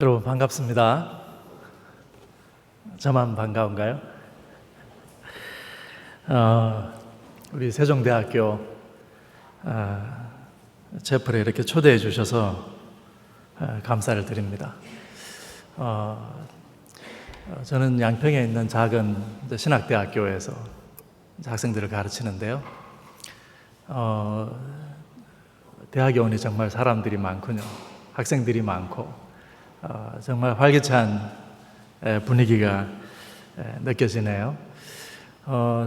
여러분 반갑습니다. 저만 반가운가요? 우리 세종대학교 채플에 이렇게 초대해 주셔서 감사를 드립니다. 저는 양평에 있는 작은 신학대학교에서 학생들을 가르치는데요. 대학에 오니 정말 사람들이 많군요. 학생들이 많고 정말 활기찬 분위기가 느껴지네요.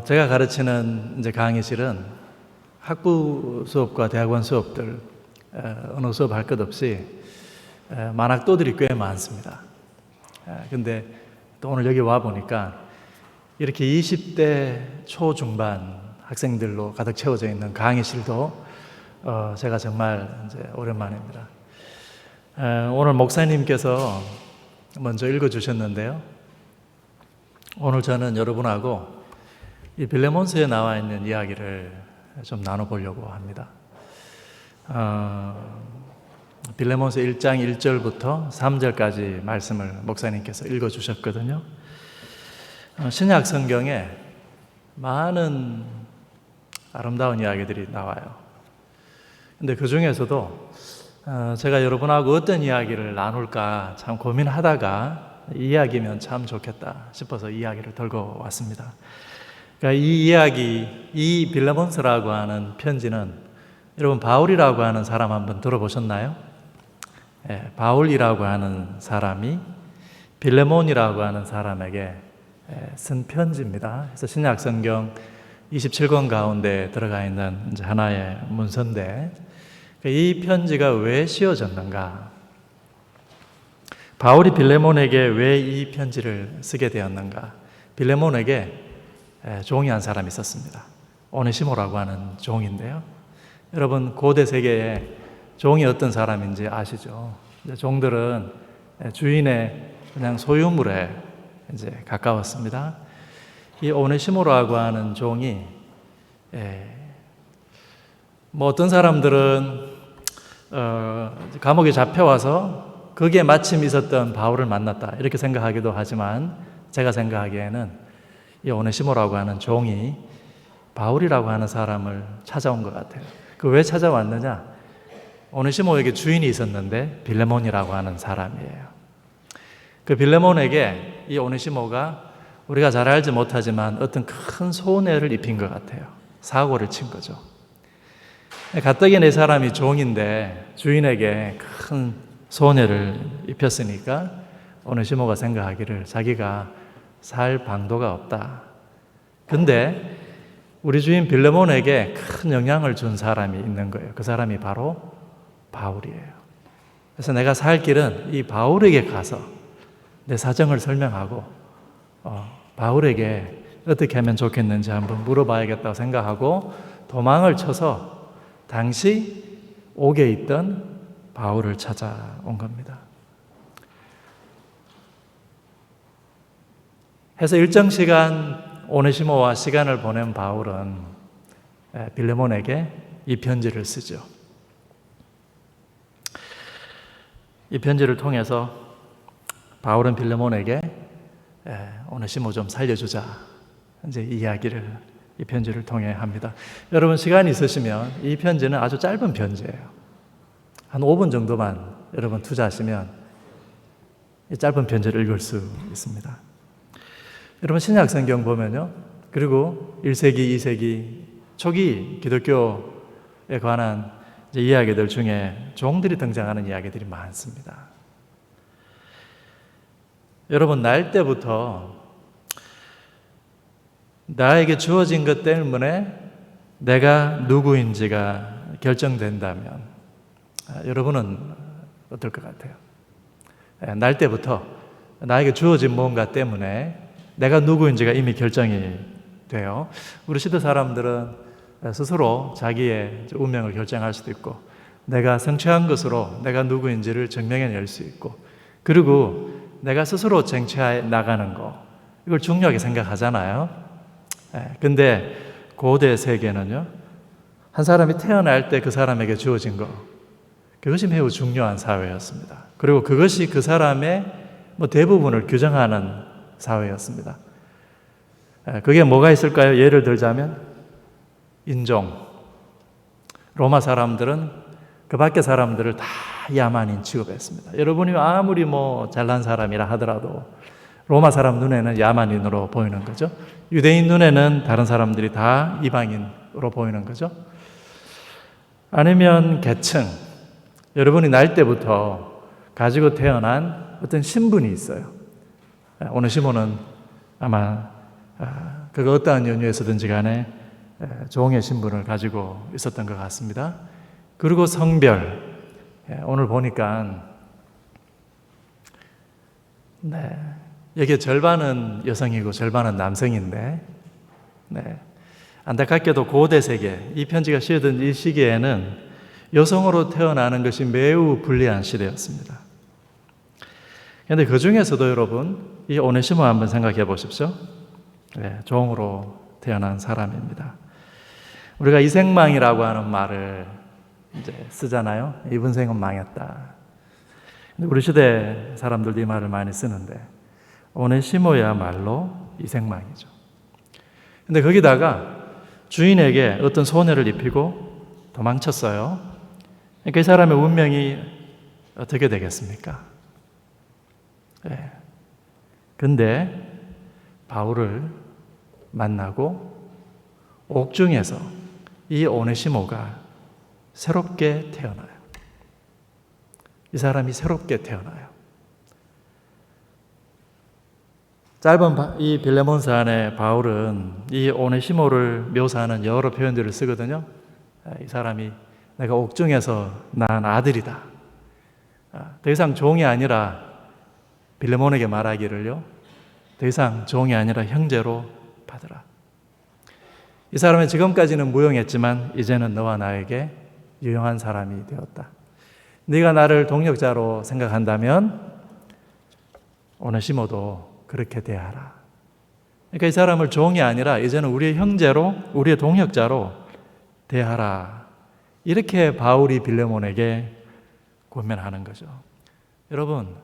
제가 가르치는 이제 강의실은 학부 수업과 대학원 수업들 어느 수업 할 것 없이 만학도들이 꽤 많습니다. 근데 또 오늘 여기 와 보니까 이렇게 20대 초중반 학생들로 가득 채워져 있는 강의실도 제가 정말 이제 오랜만입니다. 오늘 목사님께서 먼저 읽어주셨는데요. 오늘 저는 여러분하고 이 빌레몬서에 나와 있는 이야기를 좀 나눠보려고 합니다. 빌레몬서 1장 1절부터 3절까지 말씀을 목사님께서 읽어주셨거든요. 신약 성경에 많은 아름다운 이야기들이 나와요. 근데 그 중에서도 제가 여러분하고 어떤 이야기를 나눌까 참 고민하다가 이 이야기면 참 좋겠다 싶어서 이야기를 들고 왔습니다. 그러니까 이 이야기, 이 빌레몬서라고 하는 편지는 여러분 바울이라고 하는 사람 한번 들어보셨나요? 바울이라고 하는 사람이 빌레몬이라고 하는 사람에게 쓴 편지입니다. 그래서 신약 성경 27권 가운데 들어가 있는 이제 하나의 문서인데 이 편지가 왜 씌워졌는가? 바울이 빌레몬에게 왜 이 편지를 쓰게 되었는가? 빌레몬에게 종이 한 사람이 있었습니다. 오네시모라고 하는 종인데요. 여러분 고대 세계에 종이 어떤 사람인지 아시죠? 종들은 주인의 그냥 소유물에 이제 가까웠습니다. 이 오네시모라고 하는 종이 어떤 사람들은 감옥에 잡혀와서 거기에 마침 있었던 바울을 만났다 이렇게 생각하기도 하지만 제가 생각하기에는 이 오네시모라고 하는 종이 바울이라고 하는 사람을 찾아온 것 같아요. 그 왜 찾아왔느냐? 오네시모에게 주인이 있었는데 빌레몬이라고 하는 사람이에요. 그 빌레몬에게 이 오네시모가 우리가 잘 알지 못하지만 어떤 큰 손해를 입힌 것 같아요. 사고를 친 거죠. 가뜩이 내 사람이 종인데 주인에게 큰 손해를 입혔으니까 오네시모가 생각하기를 자기가 살 방도가 없다. 근데 우리 주인 빌레몬에게 큰 영향을 준 사람이 있는 거예요. 그 사람이 바로 바울이에요. 그래서 내가 살 길은 이 바울에게 가서 내 사정을 설명하고 바울에게 어떻게 하면 좋겠는지 한번 물어봐야겠다고 생각하고 도망을 쳐서 당시 옥에 있던 바울을 찾아온 겁니다. 해서 일정 시간 오네시모와 시간을 보낸 바울은 빌레몬에게 이 편지를 쓰죠. 이 편지를 통해서 바울은 빌레몬에게 오네시모 좀 살려주자 이제 이야기를 이 편지를 통해 합니다. 여러분 시간이 있으시면 이 편지는 아주 짧은 편지예요. 한 5분 정도만 여러분 투자하시면 이 짧은 편지를 읽을 수 있습니다. 여러분 신약 성경 보면요. 그리고 1세기, 2세기 초기 기독교에 관한 이야기들 중에 종들이 등장하는 이야기들이 많습니다. 여러분 날 때부터 나에게 주어진 것 때문에 내가 누구인지가 결정된다면 여러분은 어떨 것 같아요? 날 때부터 나에게 주어진 뭔가 때문에 내가 누구인지가 이미 결정이 돼요. 우리 시대 사람들은 스스로 자기의 운명을 결정할 수도 있고 내가 성취한 것으로 내가 누구인지를 증명해낼 수 있고 그리고 내가 스스로 쟁취해 나가는 거 이걸 중요하게 생각하잖아요. 근데 고대 세계는요 한 사람이 태어날 때 그 사람에게 주어진 거 그것이 매우 중요한 사회였습니다. 그리고 그것이 그 사람의 대부분을 규정하는 사회였습니다. 그게 뭐가 있을까요? 예를 들자면 인종. 로마 사람들은 그 밖의 사람들을 다 야만인 취급했습니다. 여러분이 아무리 잘난 사람이라 하더라도 로마 사람 눈에는 야만인으로 보이는 거죠. 유대인 눈에는 다른 사람들이 다 이방인으로 보이는 거죠. 아니면 계층. 여러분이 날 때부터 가지고 태어난 어떤 신분이 있어요. 오네시모는 아마 그가 어떠한 연유에서든지 간에 종의 신분을 가지고 있었던 것 같습니다. 그리고 성별. 오늘 보니까 여기 절반은 여성이고 절반은 남성인데 안타깝게도 고대 세계, 이 편지가 쓰여진 이 시기에는 여성으로 태어나는 것이 매우 불리한 시대였습니다. 그런데 그 중에서도 여러분, 이 오네시모 한번 생각해 보십시오. 종으로 태어난 사람입니다. 우리가 이생망이라고 하는 말을 이제 쓰잖아요. 이번 생은 망했다. 우리 시대 사람들도 이 말을 많이 쓰는데 오네시모야말로 이생망이죠. 근데 거기다가 주인에게 어떤 손해를 입히고 도망쳤어요. 그 사람의 운명이 어떻게 되겠습니까? 근데 바울을 만나고 옥중에서 이 오네시모가 새롭게 태어나요. 이 사람이 새롭게 태어나요. 짧은 이 빌레몬서 안에 바울은 이 오네시모를 묘사하는 여러 표현들을 쓰거든요. 이 사람이 내가 옥중에서 낳은 아들이다. 더 이상 종이 아니라 빌레몬에게 말하기를요. 더 이상 종이 아니라 형제로 받으라. 이 사람은 지금까지는 무용했지만 이제는 너와 나에게 유용한 사람이 되었다. 네가 나를 동역자로 생각한다면 오네시모도 그렇게 대하라. 그러니까 이 사람을 종이 아니라 이제는 우리의 형제로, 우리의 동역자로 대하라. 이렇게 바울이 빌레몬에게 권면하는 거죠. 여러분,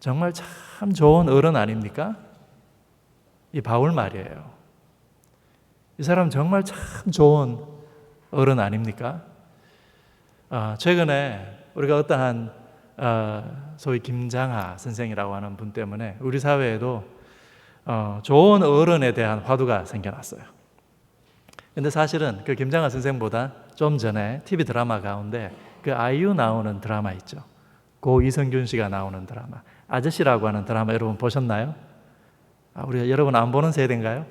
정말 참 좋은 어른 아닙니까? 이 바울 말이에요. 이 사람 정말 참 좋은 어른 아닙니까? 최근에 우리가 어떠한 소위 김장하 선생이라고 하는 분 때문에 우리 사회에도 좋은 어른에 대한 화두가 생겨났어요. 근데 사실은 그 김장하 선생보다 좀 전에 TV 드라마 가운데 그 아이유 나오는 드라마 있죠. 고 이성균 씨가 나오는 드라마 아저씨라고 하는 드라마 여러분 보셨나요? 우리가 여러분 안 보는 세대인가요?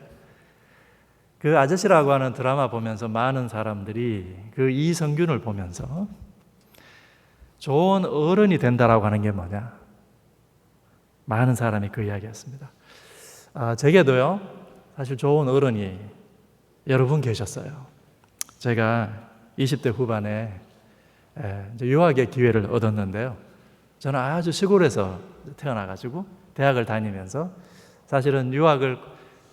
그 아저씨라고 하는 드라마 보면서 많은 사람들이 그 이성균을 보면서 좋은 어른이 된다라고 하는 게 뭐냐? 많은 사람이 그 이야기였습니다. 제게도요, 사실 좋은 어른이 여러 분 계셨어요. 제가 20대 후반에 유학의 기회를 얻었는데요. 저는 아주 시골에서 태어나가지고 대학을 다니면서 사실은 유학을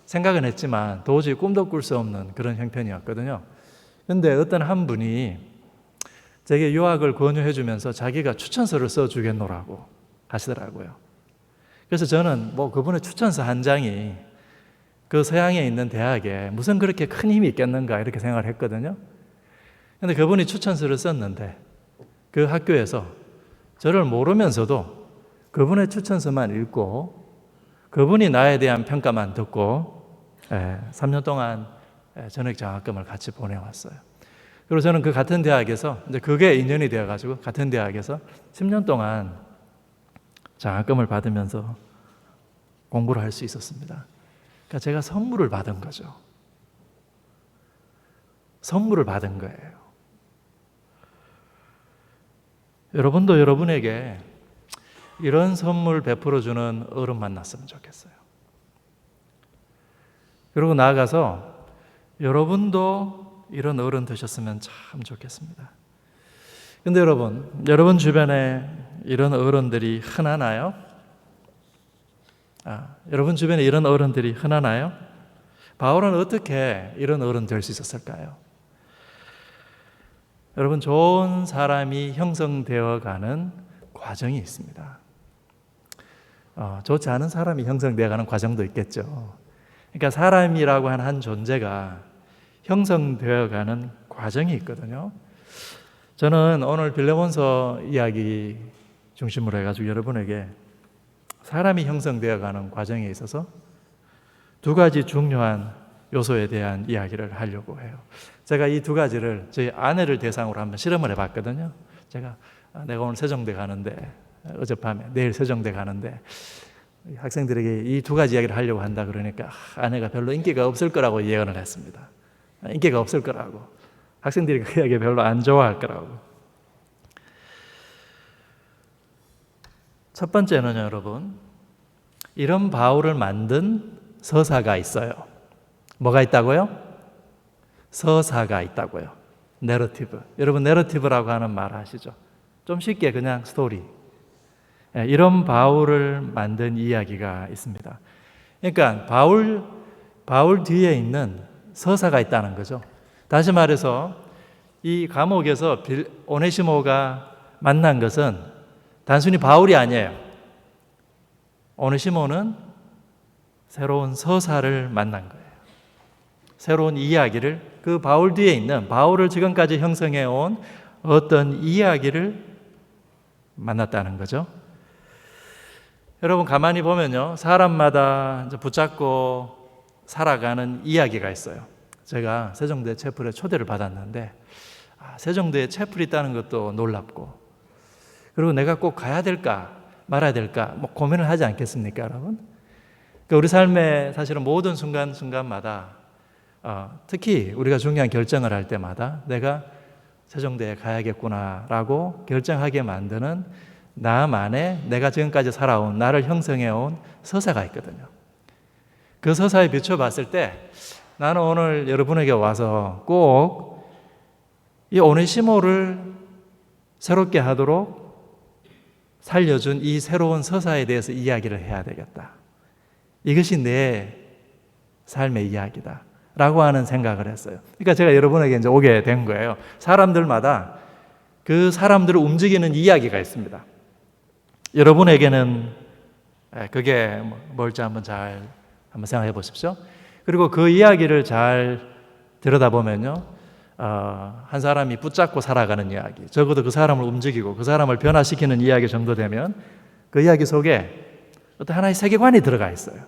생각은 했지만 도저히 꿈도 꿀 수 없는 그런 형편이었거든요. 그런데 어떤 한 분이 제게 유학을 권유해 주면서 자기가 추천서를 써주겠노라고 하시더라고요. 그래서 저는 그분의 추천서 한 장이 그 서양에 있는 대학에 무슨 그렇게 큰 힘이 있겠는가 이렇게 생각을 했거든요. 그런데 그분이 추천서를 썼는데 그 학교에서 저를 모르면서도 그분의 추천서만 읽고 그분이 나에 대한 평가만 듣고 3년 동안 전액 장학금을 같이 보내왔어요. 그리고 저는 그 같은 대학에서 이제 그게 인연이 되어가지고 같은 대학에서 10년 동안 장학금을 받으면서 공부를 할 수 있었습니다. 그러니까 제가 선물을 받은 거죠. 선물을 받은 거예요. 여러분도 여러분에게 이런 선물 베풀어주는 어른 만났으면 좋겠어요. 그리고 나아가서 여러분도 이런 어른 되셨으면 참 좋겠습니다. 근데 여러분 주변에 이런 어른들이 흔하나요? 여러분 주변에 이런 어른들이 흔하나요? 바울은 어떻게 이런 어른 될 수 있었을까요? 여러분, 좋은 사람이 형성되어 가는 과정이 있습니다. 좋지 않은 사람이 형성되어 가는 과정도 있겠죠. 그러니까 사람이라고 하는 한 존재가 형성되어 가는 과정이 있거든요. 저는 오늘 빌레몬서 이야기 중심으로 해가지고 여러분에게 사람이 형성되어 가는 과정에 있어서 두 가지 중요한 요소에 대한 이야기를 하려고 해요. 제가 이 두 가지를 저희 아내를 대상으로 한번 실험을 해봤거든요. 내가 오늘 세종대 가는데, 어젯밤에 내일 세종대 가는데 학생들에게 이 두 가지 이야기를 하려고 한다 그러니까 아내가 별로 인기가 없을 거라고 예언을 했습니다. 인기가 없을 거라고, 학생들이 그 이야기 별로 안 좋아할 거라고. 첫 번째는 여러분, 이런 바울을 만든 서사가 있어요. 뭐가 있다고요? 서사가 있다고요. 내러티브. 여러분, 내러티브라고 하는 말 아시죠? 좀 쉽게 그냥 스토리. 이런 바울을 만든 이야기가 있습니다. 그러니까 바울 뒤에 있는 서사가 있다는 거죠. 다시 말해서 이 감옥에서 오네시모가 만난 것은 단순히 바울이 아니에요. 오네시모는 새로운 서사를 만난 거예요. 새로운 이야기를, 그 바울 뒤에 있는, 바울을 지금까지 형성해 온 어떤 이야기를 만났다는 거죠. 여러분, 가만히 보면요, 사람마다 붙잡고 살아가는 이야기가 있어요. 제가 세종대 채플에 초대를 받았는데 세종대에 채플이 있다는 것도 놀랍고, 그리고 내가 꼭 가야 될까 말아야 될까 고민을 하지 않겠습니까, 여러분? 그러니까 우리 삶의 사실은 모든 순간순간마다 특히 우리가 중요한 결정을 할 때마다 내가 세종대에 가야겠구나라고 결정하게 만드는 나만의, 내가 지금까지 살아온, 나를 형성해온 서사가 있거든요. 그 서사에 비춰봤을 때 나는 오늘 여러분에게 와서 꼭 이 오네시모를 새롭게 하도록 살려준 이 새로운 서사에 대해서 이야기를 해야 되겠다. 이것이 내 삶의 이야기다 라고 하는 생각을 했어요. 그러니까 제가 여러분에게 이제 오게 된 거예요. 사람들마다 그 사람들을 움직이는 이야기가 있습니다. 여러분에게는 그게 뭘지 한번 생각해 보십시오. 그리고 그 이야기를 잘 들여다보면요, 한 사람이 붙잡고 살아가는 이야기, 적어도 그 사람을 움직이고 그 사람을 변화시키는 이야기 정도 되면 그 이야기 속에 어떤 하나의 세계관이 들어가 있어요.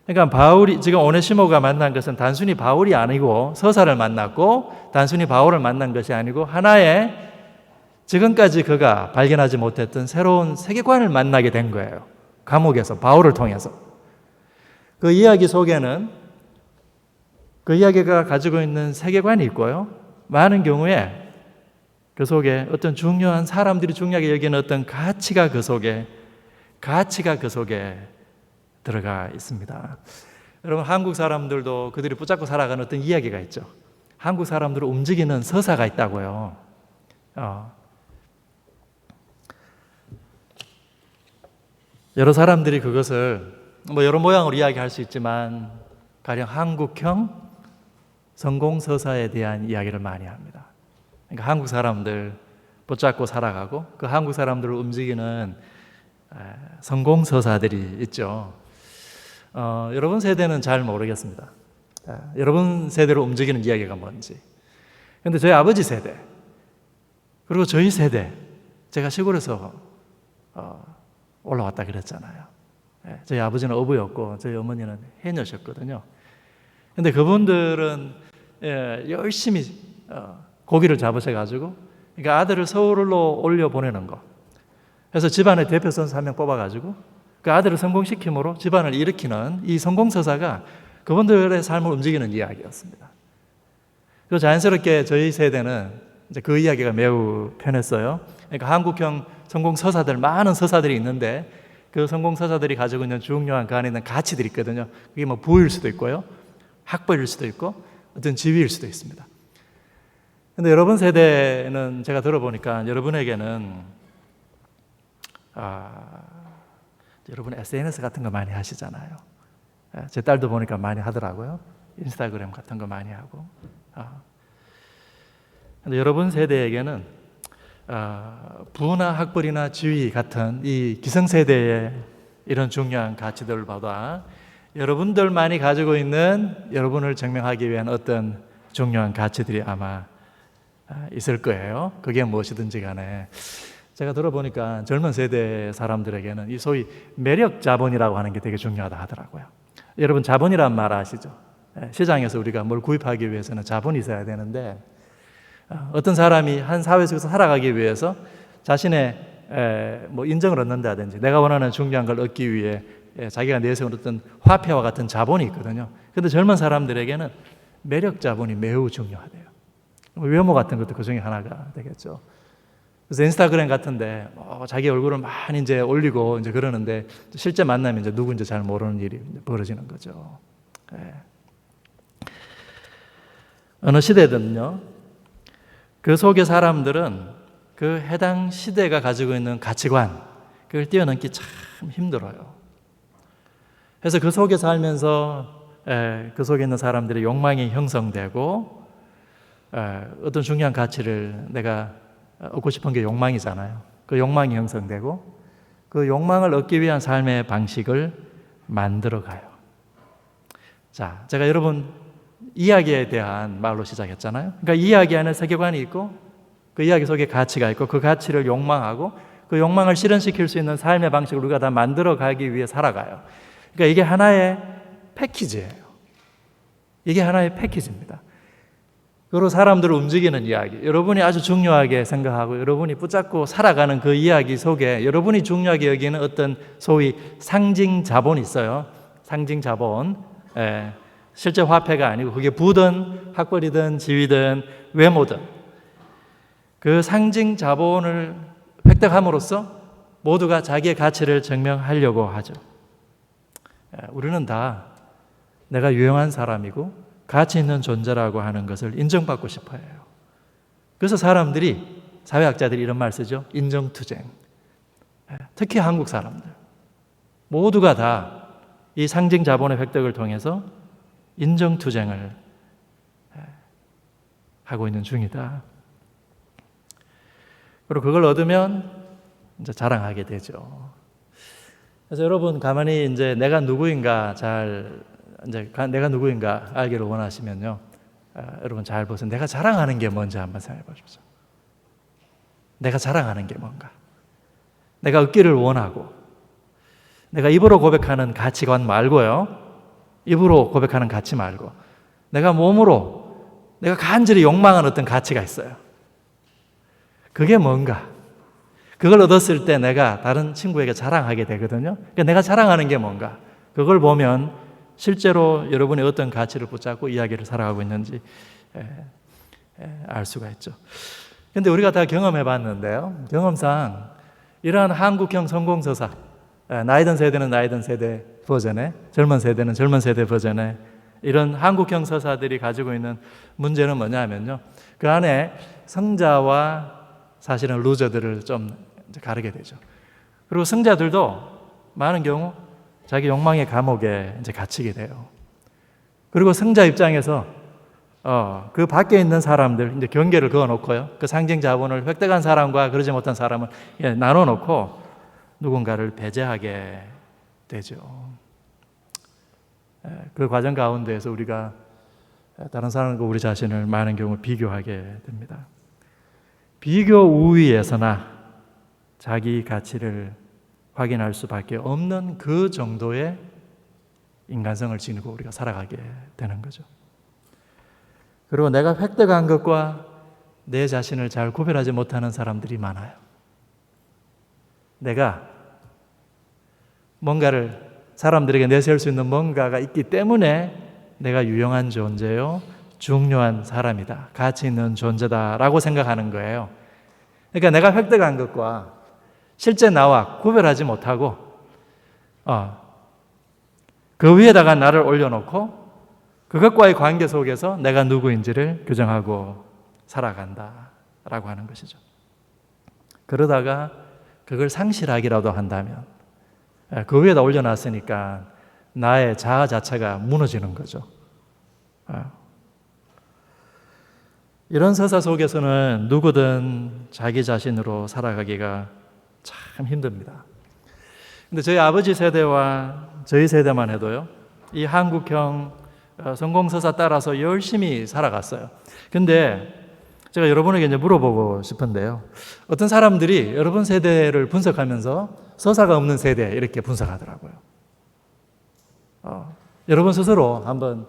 그러니까 바울이, 지금 오네시모가 만난 것은 단순히 바울이 아니고, 서사를 만났고 단순히 바울을 만난 것이 아니고 하나의 지금까지 그가 발견하지 못했던 새로운 세계관을 만나게 된 거예요. 감옥에서, 바울을 통해서. 그 이야기 속에는 그 이야기가 가지고 있는 세계관이 있고요, 많은 경우에 그 속에 어떤 중요한, 사람들이 중요하게 여기는 어떤 가치가 그 속에 들어가 있습니다. 여러분, 한국 사람들도 그들이 붙잡고 살아가는 어떤 이야기가 있죠. 한국 사람들을 움직이는 서사가 있다고요. 여러 사람들이 그것을 여러 모양으로 이야기할 수 있지만 가령 한국형 성공 서사에 대한 이야기를 많이 합니다. 그러니까 한국 사람들 붙잡고 살아가고 그 한국 사람들을 움직이는 성공 서사들이 있죠. 여러분 세대는 잘 모르겠습니다. 여러분 세대를 움직이는 이야기가 뭔지. 그런데 저희 아버지 세대, 그리고 저희 세대, 제가 시골에서 올라왔다 그랬잖아요. 저희 아버지는 어부였고 저희 어머니는 해녀셨거든요. 그런데 그분들은 열심히 고기를 잡으셔가지고, 그러니까 아들을 서울로 올려 보내는 거. 그래서 집안의 대표 선수 한 명 뽑아가지고 그 아들을 성공시킴으로 집안을 일으키는 이 성공서사가 그분들의 삶을 움직이는 이야기였습니다. 그리고 자연스럽게 저희 세대는 이제 그 이야기가 매우 편했어요. 그러니까 한국형 성공서사들, 많은 서사들이 있는데 그 성공서사들이 가지고 있는 중요한 그 안에 있는 가치들이 있거든요. 그게 부일 수도 있고요, 학벌일 수도 있고 어떤 지위일 수도 있습니다. 그런데 여러분 세대는 제가 들어보니까 여러분에게는 여러분 SNS 같은 거 많이 하시잖아요. 제 딸도 보니까 많이 하더라고요. 인스타그램 같은 거 많이 하고. 근데 여러분 세대에게는 부나 학벌이나 지위 같은 이 기성세대의 이런 중요한 가치들보다 여러분들만이 가지고 있는 여러분을 증명하기 위한 어떤 중요한 가치들이 아마 있을 거예요. 그게 무엇이든지 간에 제가 들어보니까 젊은 세대 사람들에게는 이 소위 매력 자본이라고 하는 게 되게 중요하다 하더라고요. 여러분 자본이란 말 아시죠? 시장에서 우리가 뭘 구입하기 위해서는 자본이 있어야 되는데 어떤 사람이 한 사회 속에서 살아가기 위해서 자신의 뭐 인정을 얻는다든지 내가 원하는 중요한 걸 얻기 위해 자기가 내세운 어떤 화폐와 같은 자본이 있거든요. 그런데 젊은 사람들에게는 매력 자본이 매우 중요하대요. 외모 같은 것도 그 중에 하나가 되겠죠. 그래서 인스타그램 같은데 자기 얼굴을 많이 이제 올리고 이제 그러는데 실제 만나면 이제 누군지 잘 모르는 일이 벌어지는 거죠. 어느 시대든요, 그 속의 사람들은 그 해당 시대가 가지고 있는 가치관, 그걸 뛰어넘기 참 힘들어요. 그래서 그 속에 살면서 그 속에 있는 사람들의 욕망이 형성되고 어떤 중요한 가치를 내가 얻고 싶은 게 욕망이잖아요. 그 욕망이 형성되고 그 욕망을 얻기 위한 삶의 방식을 만들어가요. 자, 제가 여러분 이야기에 대한 말로 시작했잖아요. 그러니까 이야기 안에 세계관이 있고 그 이야기 속에 가치가 있고 그 가치를 욕망하고 그 욕망을 실현시킬 수 있는 삶의 방식을 우리가 다 만들어가기 위해 살아가요. 그러니까 이게 하나의 패키지예요. 이게 하나의 패키지입니다. 그리고 사람들을 움직이는 이야기, 여러분이 아주 중요하게 생각하고 여러분이 붙잡고 살아가는 그 이야기 속에 여러분이 중요하게 여기는 어떤 소위 상징 자본이 있어요. 상징 자본. 실제 화폐가 아니고 그게 부든 학벌이든 지위든 외모든 그 상징 자본을 획득함으로써 모두가 자기의 가치를 증명하려고 하죠. 우리는 다 내가 유용한 사람이고 가치 있는 존재라고 하는 것을 인정받고 싶어 해요. 그래서 사람들이, 사회학자들이 이런 말 쓰죠. 인정투쟁. 특히 한국 사람들. 모두가 다 이 상징 자본의 획득을 통해서 인정투쟁을 하고 있는 중이다. 그리고 그걸 얻으면 이제 자랑하게 되죠. 그래서 여러분 가만히 이제 내가 누구인가 내가 누구인가 알기를 원하시면요, 여러분 잘 보세요. 내가 자랑하는 게 뭔지 한번 생각해 보십시오. 내가 자랑하는 게 뭔가? 내가 얻기를 원하고, 내가 입으로 고백하는 가치관 말고요. 입으로 고백하는 가치 말고, 내가 몸으로, 내가 간절히 욕망하는 어떤 가치가 있어요. 그게 뭔가? 그걸 얻었을 때 내가 다른 친구에게 자랑하게 되거든요. 그러니까 내가 자랑하는 게 뭔가? 그걸 보면 실제로 여러분이 어떤 가치를 붙잡고 이야기를 살아가고 있는지 알 수가 있죠. 그런데 우리가 다 경험해 봤는데요. 경험상 이러한 한국형 성공서사, 나이든 세대는 나이든 세대 버전에, 젊은 세대는 젊은 세대 버전에 이런 한국형 서사들이 가지고 있는 문제는 뭐냐면요, 그 안에 성자와 사실은 루저들을 좀 가르게 되죠. 그리고 성자들도 많은 경우 자기 욕망의 감옥에 이제 갇히게 돼요. 그리고 성자 입장에서 그 밖에 있는 사람들 이제 경계를 그어놓고요, 그 상징 자본을 획득한 사람과 그러지 못한 사람을 나눠놓고 누군가를 배제하게 되죠. 그 과정 가운데에서 우리가 다른 사람과 우리 자신을 많은 경우 비교하게 됩니다. 비교 우위에서나 자기 가치를 확인할 수밖에 없는 그 정도의 인간성을 지니고 우리가 살아가게 되는 거죠. 그리고 내가 획득한 것과 내 자신을 잘 구별하지 못하는 사람들이 많아요. 내가 뭔가를 사람들에게 내세울 수 있는 뭔가가 있기 때문에 내가 유용한 존재요, 중요한 사람이다, 가치 있는 존재다라고 생각하는 거예요. 그러니까 내가 획득한 것과 실제 나와 구별하지 못하고 그 위에다가 나를 올려놓고 그것과의 관계 속에서 내가 누구인지를 규정하고 살아간다라고 하는 것이죠. 그러다가 그걸 상실하기라도 한다면 그 위에다 올려놨으니까 나의 자아 자체가 무너지는 거죠. 이런 서사 속에서는 누구든 자기 자신으로 살아가기가 참 힘듭니다. 근데 저희 아버지 세대와 저희 세대만 해도요, 이 한국형 성공서사 따라서 열심히 살아갔어요. 근데 제가 여러분에게 이제 물어보고 싶은데요. 어떤 사람들이 여러분 세대를 분석하면서 서사가 없는 세대 이렇게 분석하더라고요. 여러분 스스로 한번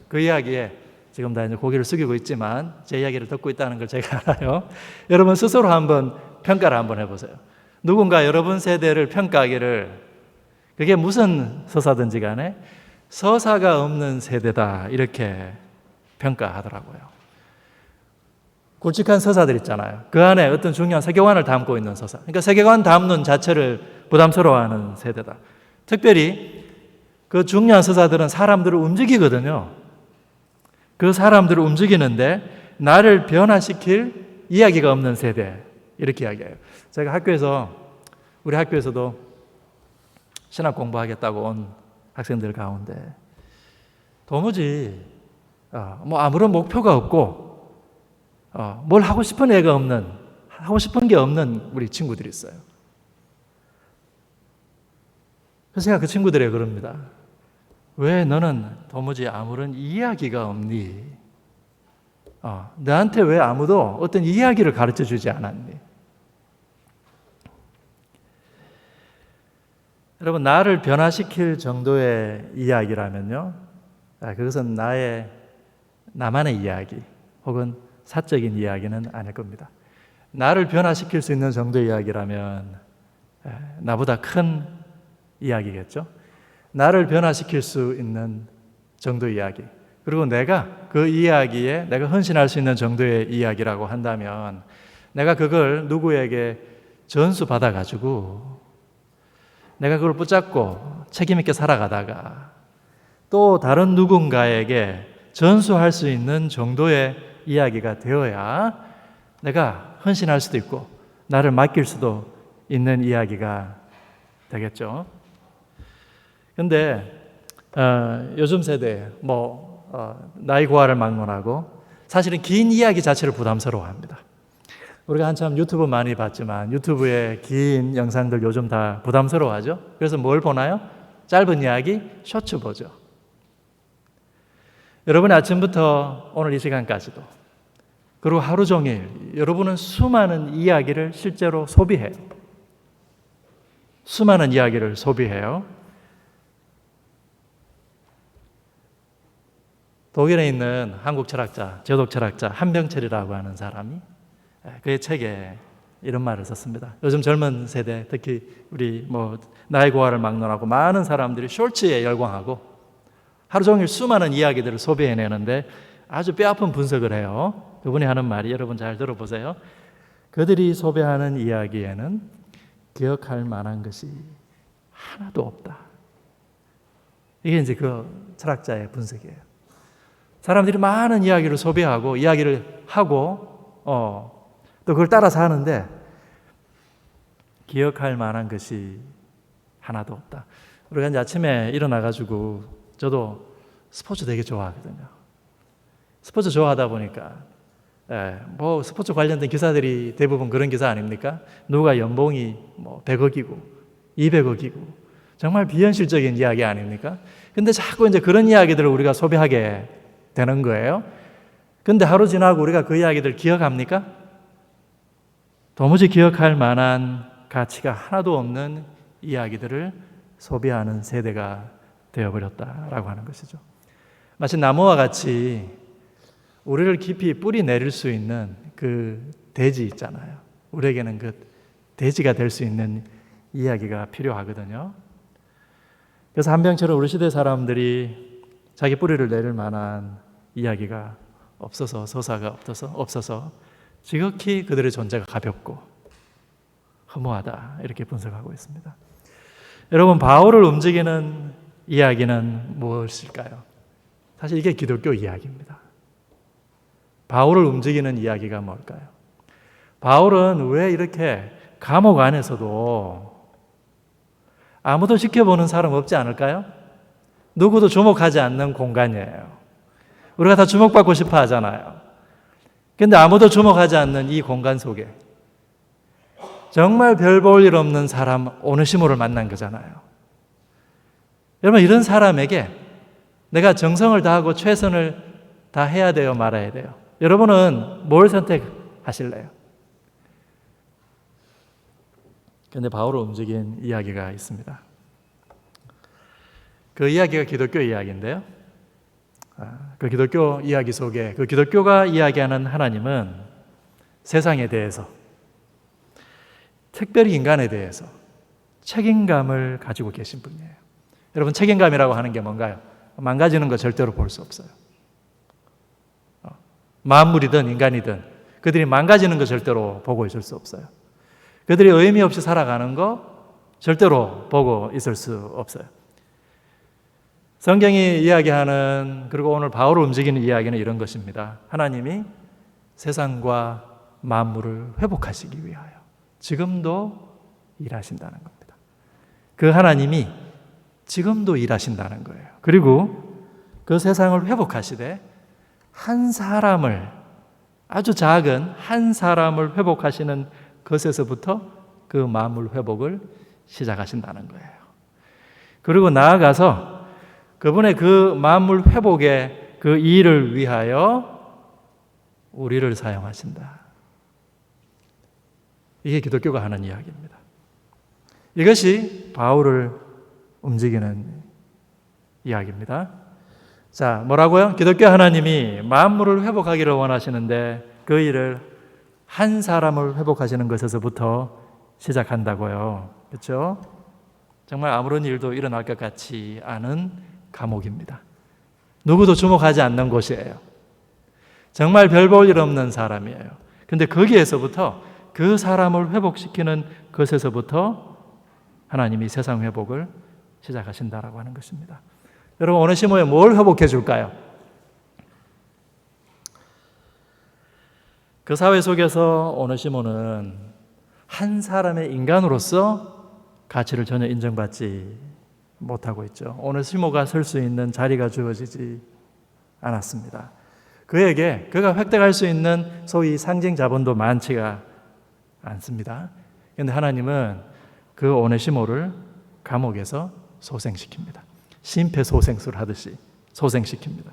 그 이야기에 지금 다 이제 고개를 숙이고 있지만 제 이야기를 듣고 있다는 걸 제가 알아요. 여러분 스스로 한번 평가를 한번 해보세요. 누군가 여러분 세대를 평가하기를 그게 무슨 서사든지 간에 서사가 없는 세대다 이렇게 평가하더라고요. 굵직한 서사들 있잖아요. 그 안에 어떤 중요한 세계관을 담고 있는 서사. 그러니까 세계관 담는 자체를 부담스러워하는 세대다. 특별히 그 중요한 서사들은 사람들을 움직이거든요. 그 사람들을 움직이는데 나를 변화시킬 이야기가 없는 세대 이렇게 이야기해요. 제가 우리 학교에서도 신학 공부하겠다고 온 학생들 가운데 도무지 아무런 목표가 없고 뭘 하고 싶은 게 없는 우리 친구들이 있어요. 그래서 제가 그 친구들에게 그럽니다. 왜 너는 도무지 아무런 이야기가 없니? 너한테 왜 아무도 어떤 이야기를 가르쳐 주지 않았니? 여러분, 나를 변화시킬 정도의 이야기라면요, 그것은 나만의 이야기 혹은 사적인 이야기는 아닐 겁니다. 나를 변화시킬 수 있는 정도의 이야기라면 나보다 큰 이야기겠죠. 나를 변화시킬 수 있는 정도의 이야기, 그리고 내가 그 이야기에 내가 헌신할 수 있는 정도의 이야기라고 한다면 내가 그걸 누구에게 전수받아가지고 내가 그걸 붙잡고 책임 있게 살아가다가 또 다른 누군가에게 전수할 수 있는 정도의 이야기가 되어야 내가 헌신할 수도 있고 나를 맡길 수도 있는 이야기가 되겠죠. 근데 요즘 세대 나이 고하를 막론하고 사실은 긴 이야기 자체를 부담스러워합니다. 우리가 한참 유튜브 많이 봤지만 유튜브의 긴 영상들 요즘 다 부담스러워하죠. 그래서 뭘 보나요? 짧은 이야기, 쇼츠 보죠. 여러분이 아침부터 오늘 이 시간까지도 그리고 하루 종일 여러분은 수많은 이야기를 실제로 소비해요. 수많은 이야기를 소비해요. 독일에 있는 한국 철학자, 제독 철학자 한병철이라고 하는 사람이 그의 책에 이런 말을 썼습니다. 요즘 젊은 세대, 특히 우리 나이 고하를 막론하고 많은 사람들이 쇼츠에 열광하고 하루 종일 수많은 이야기들을 소비해내는데 아주 뼈아픈 분석을 해요. 그분이 하는 말이 여러분 잘 들어보세요. 그들이 소비하는 이야기에는 기억할 만한 것이 하나도 없다. 이게 이제 그 철학자의 분석이에요. 사람들이 많은 이야기를 소비하고 이야기를 하고 또 그걸 따라서 하는데 기억할 만한 것이 하나도 없다. 우리가 이제 아침에 일어나가지고 저도 스포츠 되게 좋아하거든요. 스포츠 좋아하다 보니까 스포츠 관련된 기사들이 대부분 그런 기사 아닙니까? 누가 연봉이 100억이고 200억이고 정말 비현실적인 이야기 아닙니까? 근데 자꾸 이제 그런 이야기들을 우리가 소비하게 되는 거예요. 근데 하루 지나고 우리가 그 이야기들 기억합니까? 도무지 기억할 만한 가치가 하나도 없는 이야기들을 소비하는 세대가 되어버렸다라고 하는 것이죠. 마치 나무와 같이 우리를 깊이 뿌리 내릴 수 있는 그 대지 있잖아요. 우리에게는 그 대지가 될 수 있는 이야기가 필요하거든요. 그래서 한병철은 우리 시대 사람들이 자기 뿌리를 내릴 만한 이야기가 없어서, 서사가 없어서 지극히 그들의 존재가 가볍고 허무하다 이렇게 분석하고 있습니다. 여러분, 바울을 움직이는 이야기는 무엇일까요? 사실 이게 기독교 이야기입니다. 바울을 움직이는 이야기가 뭘까요? 바울은 왜 이렇게 감옥 안에서도 아무도 지켜보는 사람 없지 않을까요? 누구도 주목하지 않는 공간이에요. 우리가 다 주목받고 싶어 하잖아요. 근데 아무도 주목하지 않는 이 공간 속에 정말 별 볼 일 없는 사람 오네시모를 만난 거잖아요. 여러분, 이런 사람에게 내가 정성을 다하고 최선을 다해야 돼요, 말아야 돼요? 여러분은 뭘 선택하실래요? 그런데 바울을 움직인 이야기가 있습니다. 그 이야기가 기독교 이야기인데요. 그 기독교 이야기 속에 그 기독교가 이야기하는 하나님은 세상에 대해서, 특별히 인간에 대해서 책임감을 가지고 계신 분이에요. 여러분, 책임감이라고 하는 게 뭔가요? 망가지는 거 절대로 볼 수 없어요. 만물이든 인간이든 그들이 망가지는 거 절대로 보고 있을 수 없어요. 그들이 의미 없이 살아가는 거 절대로 보고 있을 수 없어요. 성경이 이야기하는, 그리고 오늘 바울을 움직이는 이야기는 이런 것입니다. 하나님이 세상과 만물을 회복하시기 위하여 지금도 일하신다는 겁니다. 그 하나님이 지금도 일하신다는 거예요. 그리고 그 세상을 회복하시되 한 사람을, 아주 작은 한 사람을 회복하시는 것에서부터 그 만물 회복을 시작하신다는 거예요. 그리고 나아가서 그분의 그 만물 회복의 그 일을 위하여 우리를 사용하신다. 이게 기독교가 하는 이야기입니다. 이것이 바울을 움직이는 이야기입니다. 자, 뭐라고요? 기독교 하나님이 만물을 회복하기를 원하시는데 그 일을 한 사람을 회복하시는 것에서부터 시작한다고요. 그렇죠? 정말 아무런 일도 일어날 것 같지 않은 감옥입니다. 누구도 주목하지 않는 곳이에요. 정말 별 볼 일 없는 사람이에요. 근데 거기에서부터, 그 사람을 회복시키는 것에서부터 하나님이 세상 회복을 시작하신다라고 하는 것입니다. 여러분, 오네시모에 뭘 회복해 줄까요? 그 사회 속에서 오네시모는 한 사람의 인간으로서 가치를 전혀 인정받지 못하고 있죠. 오네시모가 설 수 있는 자리가 주어지지 않았습니다. 그에게 그가 획득할 수 있는 소위 상징 자본도 많지가 않습니다. 그런데 하나님은 그 오네시모를 감옥에서 소생시킵니다. 심폐소생술 하듯이 소생시킵니다.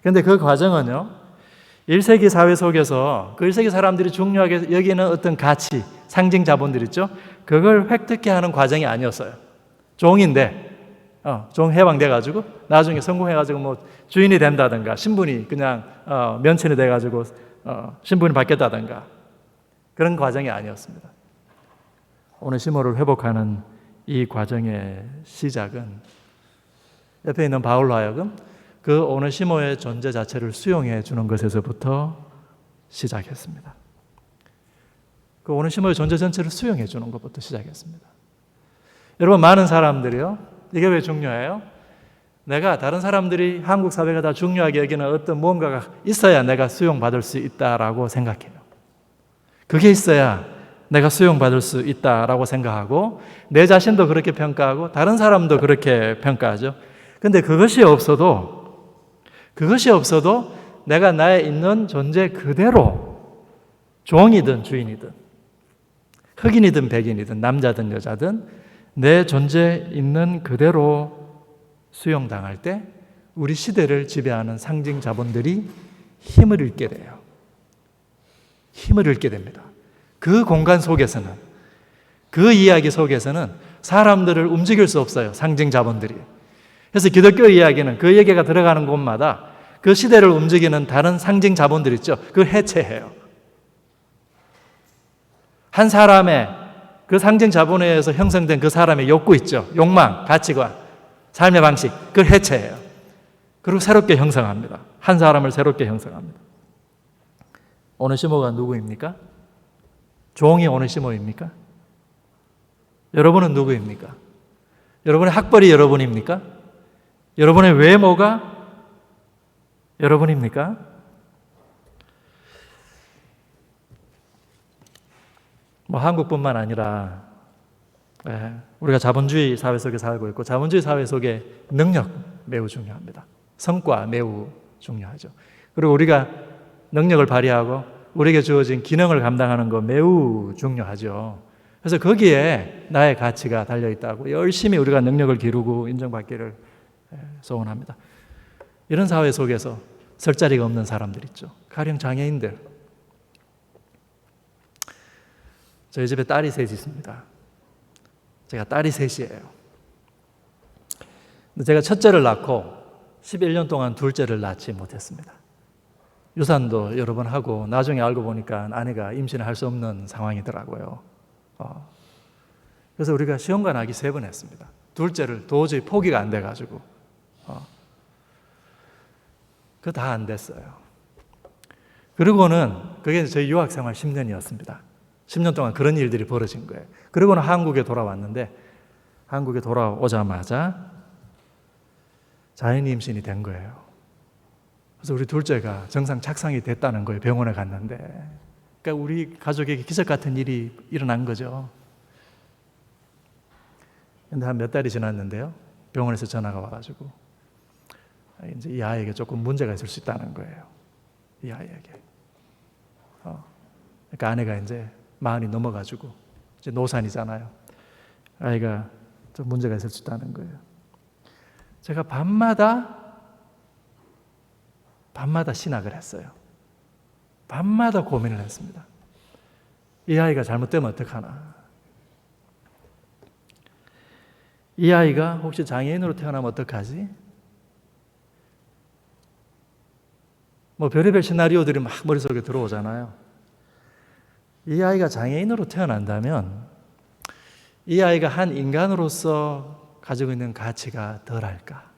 그런데 그 과정은요, 1세기 사회 속에서 그 1세기 사람들이 중요하게 여기는 어떤 가치, 상징 자본들 있죠? 그걸 획득해 하는 과정이 아니었어요. 종인데, 종 해방돼가지고 나중에 성공해가지고 뭐 주인이 된다든가, 신분이 그냥 면천이 돼가지고 신분이 바뀌었다든가, 그런 과정이 아니었습니다. 오네시모를 회복하는 이 과정의 시작은 옆에 있는 바울로 하여금 그 오네시모의 존재 자체를 수용해 주는 것에서부터 시작했습니다. 그 오네시모의 존재 전체를 수용해 주는 것부터 시작했습니다. 여러분, 많은 사람들이요, 이게 왜 중요해요? 내가, 다른 사람들이 한국 사회가 다 중요하게 여기는 어떤 무언가가 있어야 내가 수용받을 수 있다라고 생각해요. 그게 있어야 내가 수용받을 수 있다라고 생각하고, 내 자신도 그렇게 평가하고 다른 사람도 그렇게 평가하죠. 근데 그것이 없어도 내가 나의 있는 존재 그대로, 종이든 주인이든 흑인이든 백인이든 남자든 여자든 내 존재 있는 그대로 수용당할 때 우리 시대를 지배하는 상징 자본들이 힘을 잃게 돼요. 힘을 잃게 됩니다. 그 공간 속에서는, 그 이야기 속에서는 사람들을 움직일 수 없어요, 상징 자본들이. 그래서 기독교 이야기는 그 얘기가 들어가는 곳마다 그 시대를 움직이는 다른 상징 자본들 있죠. 그걸 해체해요. 한 사람의 그 상징 자본에 의해서 형성된 그 사람의 욕구 있죠. 욕망, 가치관, 삶의 방식, 그걸 해체해요. 그리고 새롭게 형성합니다. 한 사람을 새롭게 형성합니다. 오네시모가 누구입니까? 종이 오네시모입니까? 여러분은 누구입니까? 여러분의 학벌이 여러분입니까? 여러분의 외모가 여러분입니까? 뭐 한국뿐만 아니라 우리가 자본주의 사회 속에 살고 있고, 자본주의 사회 속에 능력 매우 중요합니다. 성과 매우 중요하죠. 그리고 우리가 능력을 발휘하고 우리에게 주어진 기능을 감당하는 거 매우 중요하죠. 그래서 거기에 나의 가치가 달려있다고 열심히 우리가 능력을 기르고 인정받기를 소원합니다. 이런 사회 속에서 설 자리가 없는 사람들 있죠. 가령 장애인들. 저희 집에 딸이 셋이 있습니다. 제가 딸이 셋이에요. 근데 제가 첫째를 낳고 11년 동안 둘째를 낳지 못했습니다. 유산도 여러 번 하고 나중에 알고 보니까 아내가 임신을 할 수 없는 상황이더라고요. 그래서 우리가 시험관 하기 3번 했습니다. 둘째를 도저히 포기가 안 돼가지고 그거 다 안 됐어요. 그리고는 그게 저희 유학생활 10년이었습니다. 10년 동안 그런 일들이 벌어진 거예요. 그리고는 한국에 돌아왔는데 한국에 돌아오자마자 자연 임신이 된 거예요. 그래서 우리 둘째가 정상 착상이 됐다는 거예요. 병원에 갔는데. 그러니까 우리 가족에게 기적 같은 일이 일어난 거죠. 근데 한 몇 달이 지났는데요. 병원에서 전화가 와가지고 이제 이 아이에게 조금 문제가 있을 수 있다는 거예요. 이 아이에게. 그러니까 아내가 이제 40이 넘어가지고 이제 노산이잖아요. 아이가 좀 문제가 있을 수 있다는 거예요. 제가 밤마다 신학을 했어요. 밤마다 고민을 했습니다. 이 아이가 잘못되면 어떡하나? 이 아이가 혹시 장애인으로 태어나면 어떡하지? 뭐 별의별 시나리오들이 막 머릿속에 들어오잖아요. 이 아이가 장애인으로 태어난다면 이 아이가 한 인간으로서 가지고 있는 가치가 덜할까?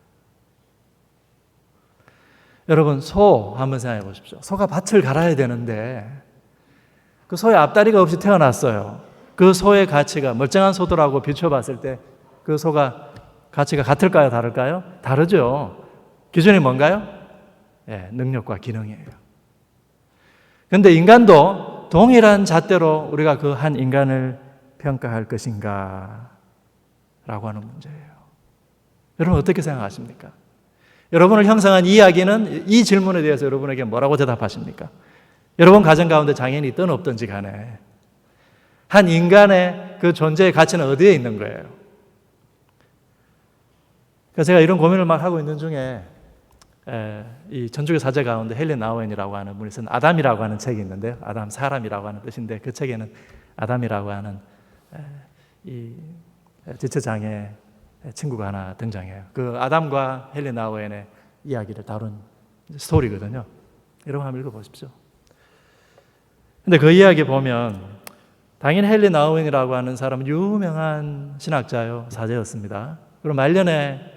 여러분, 소 한번 생각해 보십시오. 소가 밭을 갈아야 되는데 그 소의 앞다리가 없이 태어났어요. 그 소의 가치가 멀쩡한 소들하고 비춰봤을 때 그 소가 가치가 같을까요? 다를까요? 다르죠. 기준이 뭔가요? 네, 능력과 기능이에요. 그런데 인간도 동일한 잣대로 우리가 그 한 인간을 평가할 것인가? 라고 하는 문제예요. 여러분 어떻게 생각하십니까? 여러분을 형성한 이야기는 이 질문에 대해서 여러분에게 뭐라고 대답하십니까? 여러분 가정 가운데 장애인이 있든 없든지 간에 한 인간의 그 존재의 가치는 어디에 있는 거예요? 그래서 제가 이런 고민을 막 하고 있는 중에 이 전주교 사제 가운데 헬린 나우엔이라고 하는 분이 쓴 아담이라고 하는 책이 있는데요. 아담, 사람이라고 하는 뜻인데 그 책에는 아담이라고 하는 이 지체장애 친구가 하나 등장해요. 그 아담과 헬린 나우엔의 이야기를 다룬 스토리거든요. 여러분 한번 읽어보십시오. 근데 그 이야기 보면 당연히 헬린 나우엔이라고 하는 사람은 유명한 신학자요, 사제였습니다. 그리고 말년에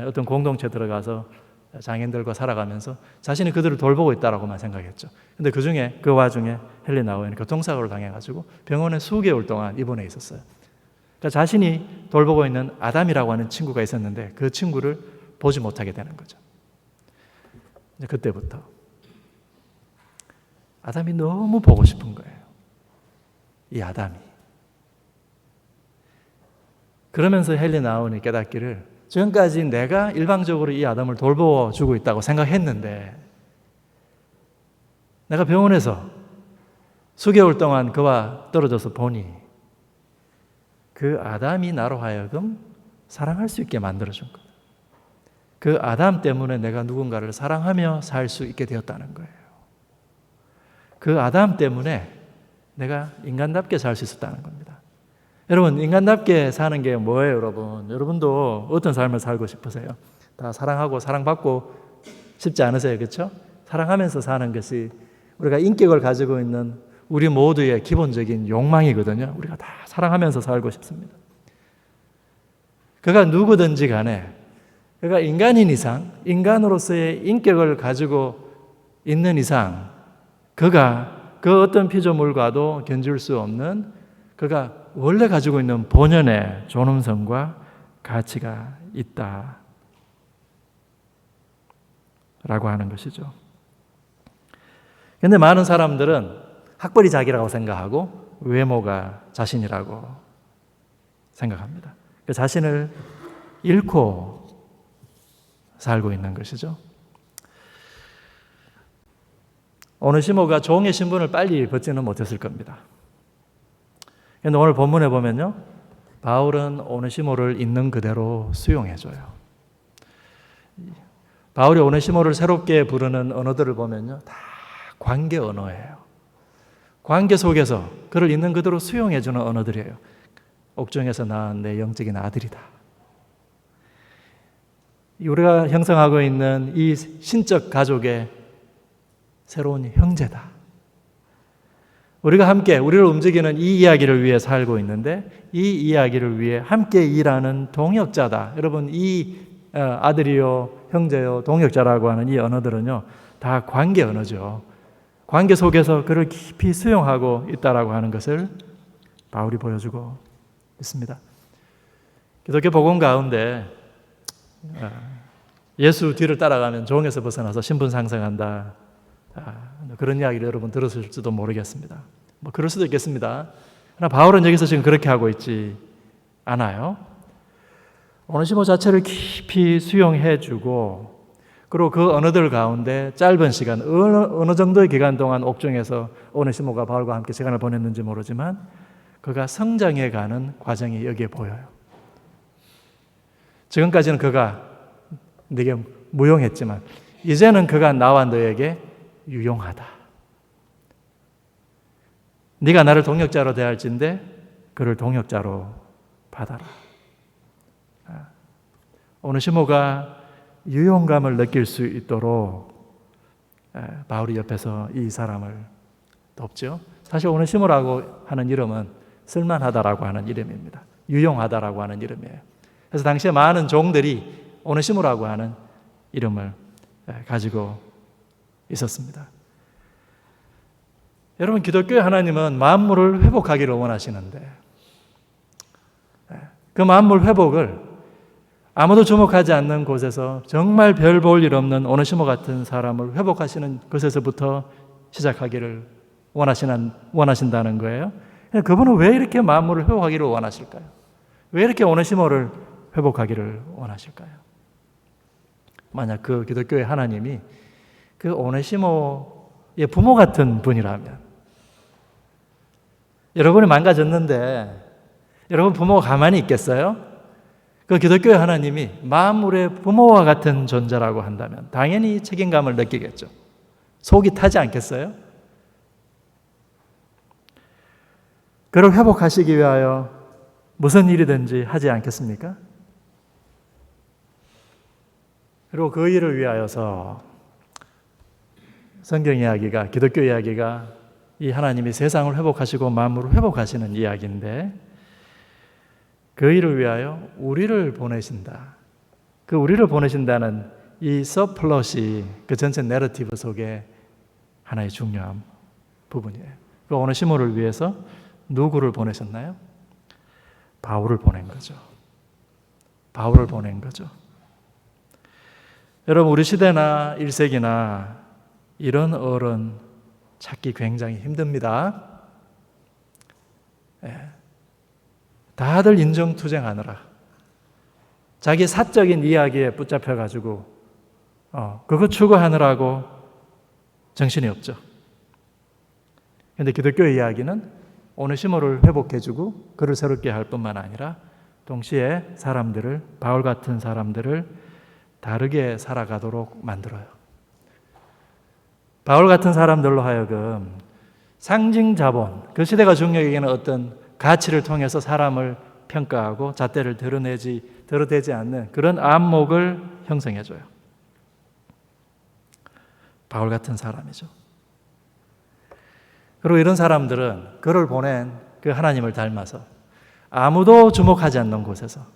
어떤 공동체 들어가서 장애인들과 살아가면서 자신이 그들을 돌보고 있다라고만 생각했죠. 근데 그 와중에 헬린 나우엔이 교통사고를 당해가지고 병원에 수개월 동안 입원해 있었어요. 그러니까 자신이 돌보고 있는 아담이라고 하는 친구가 있었는데 그 친구를 보지 못하게 되는 거죠. 이제 그때부터 아담이 너무 보고 싶은 거예요. 이 아담이. 그러면서 헬린 나우엔이 깨닫기를 지금까지 내가 일방적으로 이 아담을 돌보아주고 있다고 생각했는데 내가 병원에서 수개월 동안 그와 떨어져서 보니 그 아담이 나로 하여금 사랑할 수 있게 만들어준 거예요. 그 아담 때문에 내가 누군가를 사랑하며 살 수 있게 되었다는 거예요. 그 아담 때문에 내가 인간답게 살 수 있었다는 겁니다. 여러분, 인간답게 사는 게 뭐예요, 여러분? 여러분도 어떤 삶을 살고 싶으세요? 다 사랑하고 사랑받고 싶지 않으세요, 그렇죠? 사랑하면서 사는 것이 우리가 인격을 가지고 있는 우리 모두의 기본적인 욕망이거든요. 우리가 다 사랑하면서 살고 싶습니다. 그가 누구든지 간에 그가 인간인 이상, 인간으로서의 인격을 가지고 있는 이상 그가 그 어떤 피조물과도 견줄 수 없는 그가 원래 가지고 있는 본연의 존엄성과 가치가 있다 라고 하는 것이죠. 그런데 많은 사람들은 학벌이 자기라고 생각하고 외모가 자신이라고 생각합니다. 그 자신을 잃고 살고 있는 것이죠. 오네시모가 종의 신분을 빨리 벗지는 못했을 겁니다. 그런데 오늘 본문에 보면요, 바울은 오네시모를 있는 그대로 수용해줘요. 바울이 오네시모를 새롭게 부르는 언어들을 보면요, 다 관계 언어예요. 관계 속에서 그를 있는 그대로 수용해주는 언어들이에요. 옥중에서 낳은 내 영적인 아들이다. 우리가 형성하고 있는 이 신적 가족의 새로운 형제다. 우리가 함께 우리를 움직이는 이 이야기를 위해 살고 있는데 이 이야기를 위해 함께 일하는 동역자다. 여러분, 이 아들이요, 형제요, 동역자라고 하는 이 언어들은요, 다 관계 언어죠. 관계 속에서 그를 깊이 수용하고 있다라고 하는 것을 바울이 보여주고 있습니다. 기독교 복음 가운데 예수 뒤를 따라가면 종에서 벗어나서 신분 상승한다. 그런 이야기를 여러분 들었을지도 모르겠습니다. 뭐 그럴 수도 있겠습니다. 그러나 바울은 여기서 지금 그렇게 하고 있지 않아요. 오네시모 자체를 깊이 수용해주고, 그리고 그 언어들 가운데 짧은 시간, 어느 정도의 기간 동안 옥중에서 오네시모가 바울과 함께 시간을 보냈는지 모르지만 그가 성장해가는 과정이 여기에 보여요. 지금까지는 그가 네게 무용했지만 이제는 그가 나와 너에게 유용하다. 네가 나를 동역자로 대할진대 그를 동역자로 받아라. 오네시모가 유용감을 느낄 수 있도록 바울이 옆에서 이 사람을 돕죠. 사실 오네시모라고 하는 이름은 쓸만하다라고 하는 이름입니다. 유용하다라고 하는 이름이에요. 그래서 당시에 많은 종들이 오네시모라고 하는 이름을 가지고 있었습니다. 여러분, 기독교의 하나님은 만물을 회복하기를 원하시는데 그 만물 회복을 아무도 주목하지 않는 곳에서 정말 별 볼 일 없는 오네시모 같은 사람을 회복하시는 것에서부터 시작하기를 원하신다는 거예요. 그분은 왜 이렇게 만물을 회복하기를 원하실까요? 왜 이렇게 오네시모를 회복하기를 원하실까요? 만약 그 기독교의 하나님이 그 오네시모의 부모 같은 분이라면, 여러분이 망가졌는데 여러분 부모가 가만히 있겠어요? 그 기독교의 하나님이 만물의 부모와 같은 존재라고 한다면 당연히 책임감을 느끼겠죠. 속이 타지 않겠어요? 그를 회복하시기 위하여 무슨 일이든지 하지 않겠습니까? 그리고 그 일을 위하여서 성경 이야기가, 기독교 이야기가 이 하나님이 세상을 회복하시고 만물을 회복하시는 이야기인데, 그 일을 위하여 우리를 보내신다. 그 우리를 보내신다는 이 서플롯이 그 전체 내러티브 속에 하나의 중요한 부분이에요. 그 오네시모를 위해서 누구를 보내셨나요? 바울을 보낸 거죠. 바울을 보낸 거죠. 여러분, 우리 시대나 1세기나 이런 어른 찾기 굉장히 힘듭니다. 다들 인정투쟁하느라 자기 사적인 이야기에 붙잡혀가지고 그거 추구하느라고 정신이 없죠. 그런데 기독교의 이야기는 오네시모를 회복해주고 그를 새롭게 할 뿐만 아니라 동시에 사람들을, 바울 같은 사람들을 다르게 살아가도록 만들어요. 바울 같은 사람들로 하여금 상징 자본, 그 시대가 중요하게는 어떤 가치를 통해서 사람을 평가하고 잣대를 드러대지 않는 그런 안목을 형성해줘요. 바울 같은 사람이죠. 그리고 이런 사람들은 그를 보낸 그 하나님을 닮아서 아무도 주목하지 않는 곳에서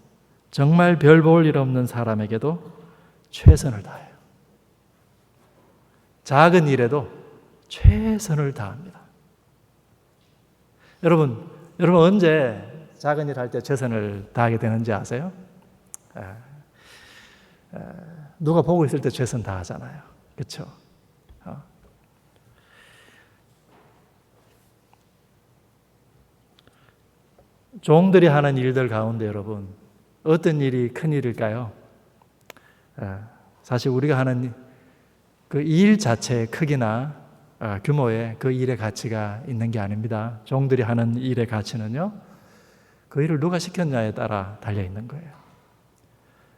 정말 별 볼 일 없는 사람에게도 최선을 다해요. 작은 일에도 최선을 다합니다. 여러분 언제 작은 일 할 때 최선을 다하게 되는지 아세요? 누가 보고 있을 때 최선 다하잖아요. 그렇죠? 종들이 하는 일들 가운데 여러분, 어떤 일이 큰 일일까요? 사실 우리가 하는 그 일 자체의 크기나 규모의 그 일의 가치가 있는 게 아닙니다. 종들이 하는 일의 가치는요, 그 일을 누가 시켰냐에 따라 달려 있는 거예요.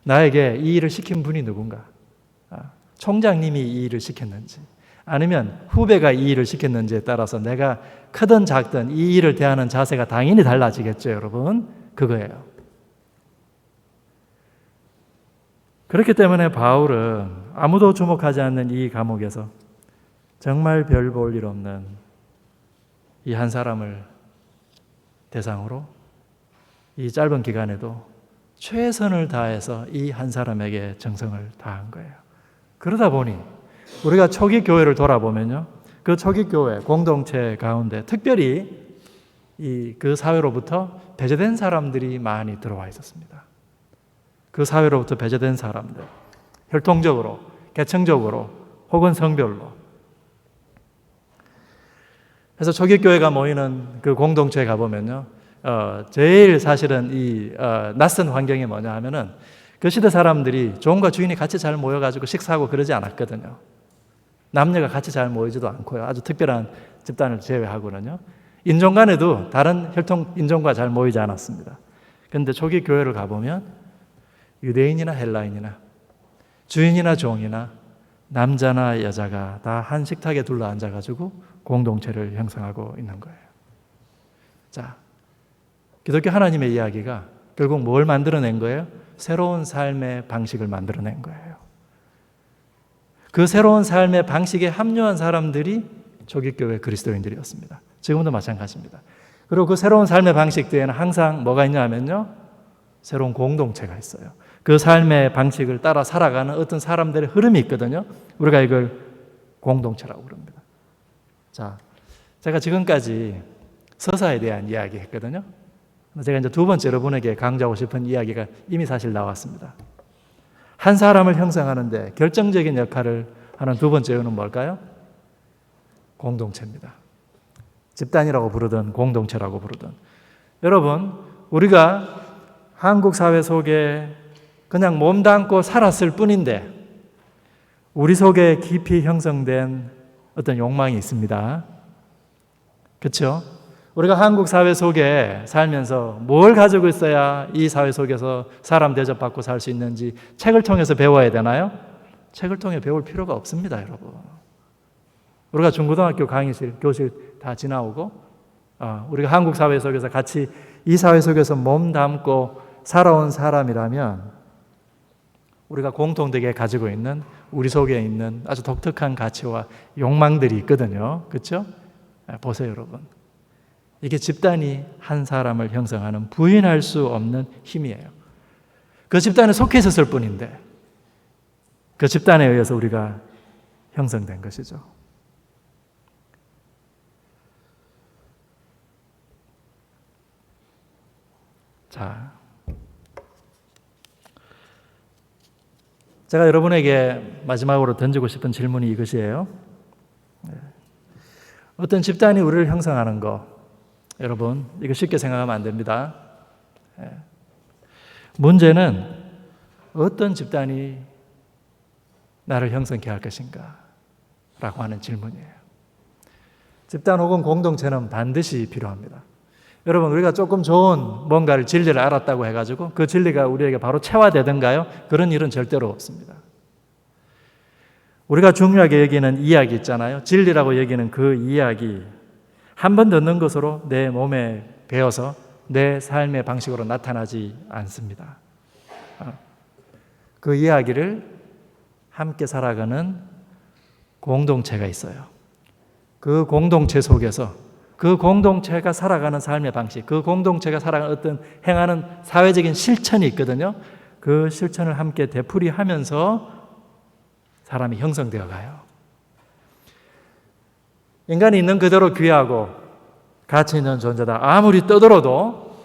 나에게 이 일을 시킨 분이 누군가? 총장님이 이 일을 시켰는지, 아니면 후배가 이 일을 시켰는지에 따라서 내가 크든 작든 이 일을 대하는 자세가 당연히 달라지겠죠, 여러분. 그거예요. 그렇기 때문에 바울은 아무도 주목하지 않는 이 감옥에서 정말 별 볼 일 없는 이 한 사람을 대상으로 이 짧은 기간에도 최선을 다해서 이 한 사람에게 정성을 다한 거예요. 그러다 보니 우리가 초기 교회를 돌아보면요, 그 초기 교회 공동체 가운데 특별히 그 사회로부터 배제된 사람들이 많이 들어와 있었습니다. 그 사회로부터 배제된 사람들, 혈통적으로, 계층적으로, 혹은 성별로. 그래서 초기 교회가 모이는 그 공동체에 가보면요, 제일 사실은 이 낯선 환경이 뭐냐 하면은 그 시대 사람들이 종과 주인이 같이 잘 모여가지고 식사하고 그러지 않았거든요. 남녀가 같이 잘 모이지도 않고요. 아주 특별한 집단을 제외하고는요. 인종 간에도 다른 혈통 인종과 잘 모이지 않았습니다. 그런데 초기 교회를 가보면 유대인이나 헬라인이나 주인이나 종이나 남자나 여자가 다 한 식탁에 둘러앉아가지고 공동체를 형성하고 있는 거예요. 자, 기독교 하나님의 이야기가 결국 뭘 만들어낸 거예요? 새로운 삶의 방식을 만들어낸 거예요. 그 새로운 삶의 방식에 합류한 사람들이 초기교회 그리스도인들이었습니다. 지금도 마찬가지입니다. 그리고 그 새로운 삶의 방식 뒤에는 항상 뭐가 있냐 하면요, 새로운 공동체가 있어요. 그 삶의 방식을 따라 살아가는 어떤 사람들의 흐름이 있거든요. 우리가 이걸 공동체라고 부릅니다. 자, 제가 지금까지 서사에 대한 이야기 했거든요. 제가 이제 두 번째 여러분에게 강조하고 싶은 이야기가 이미 사실 나왔습니다. 한 사람을 형성하는데 결정적인 역할을 하는 두 번째 이유는 뭘까요? 공동체입니다. 집단이라고 부르든 공동체라고 부르든. 여러분, 우리가 한국 사회 속에 그냥 몸담고 살았을 뿐인데 우리 속에 깊이 형성된 어떤 욕망이 있습니다. 그렇죠? 우리가 한국 사회 속에 살면서 뭘 가지고 있어야 이 사회 속에서 사람 대접받고 살 수 있는지 책을 통해서 배워야 되나요? 책을 통해 배울 필요가 없습니다, 여러분. 우리가 중고등학교 강의실, 교실 다 지나오고 우리가 한국 사회 속에서 같이 이 사회 속에서 몸 담고 살아온 사람이라면 우리가 공통되게 가지고 있는 우리 속에 있는 아주 독특한 가치와 욕망들이 있거든요. 그렇죠? 보세요, 여러분. 이게 집단이 한 사람을 형성하는 부인할 수 없는 힘이에요. 그 집단에 속해 있었을 뿐인데 그 집단에 의해서 우리가 형성된 것이죠. 자, 제가 여러분에게 마지막으로 던지고 싶은 질문이 이것이에요. 어떤 집단이 우리를 형성하는 거, 여러분, 이거 쉽게 생각하면 안 됩니다. 문제는 어떤 집단이 나를 형성케 할 것인가 라고 하는 질문이에요. 집단 혹은 공동체는 반드시 필요합니다. 여러분, 우리가 조금 좋은 뭔가를 진리를 알았다고 해가지고 그 진리가 우리에게 바로 체화되던가요? 그런 일은 절대로 없습니다. 우리가 중요하게 여기는 이야기 있잖아요. 진리라고 여기는 그 이야기, 한 번 듣는 것으로 내 몸에 배어서 내 삶의 방식으로 나타나지 않습니다. 그 이야기를 함께 살아가는 공동체가 있어요. 그 공동체 속에서 그 공동체가 살아가는 삶의 방식, 그 공동체가 살아가는 어떤 행하는 사회적인 실천이 있거든요. 그 실천을 함께 되풀이하면서 사람이 형성되어 가요. 인간이 있는 그대로 귀하고 가치 있는 존재다. 아무리 떠들어도